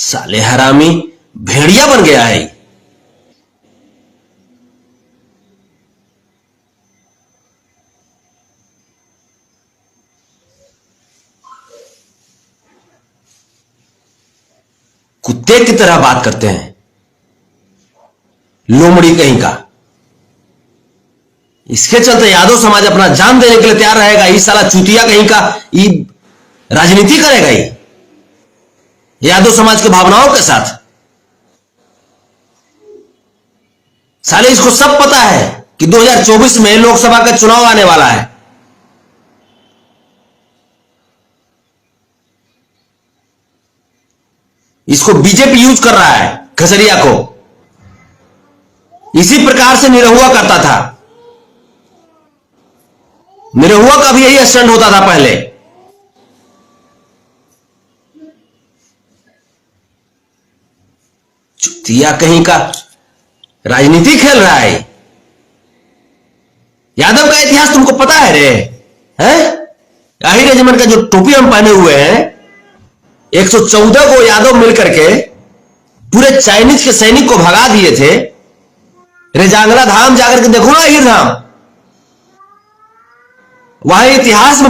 साले हरामी भेड़िया बन गया है। कुत्ते की तरह बात करते हैं, लोमड़ी कहीं का। इसके चलते यादव समाज अपना जान देने के लिए तैयार रहेगा। ये साला चूतिया कहीं का ये राजनीति करेगा, ये यादव समाज की भावनाओं के साथ। साले इसको सब पता है कि 2024 में लोकसभा का चुनाव आने वाला है। इसको बीजेपी यूज कर रहा है, खसरिया को। इसी प्रकार से निरहुआ करता था। निरहुआ का भी यही स्टैंड होता था पहले। चुतिया कहीं का राजनीति खेल रहा है। यादव का इतिहास तुमको पता है रे? हैं? यही रेजिमेंट का जो टोपी हम पहने हुए हैं, 114 को यादव मिलकर के पूरे चाइनीज के सैनिक को भगा दिए थे। रेजांगला धाम जाकर के देखो ना, हीर धाम, वहां इतिहास में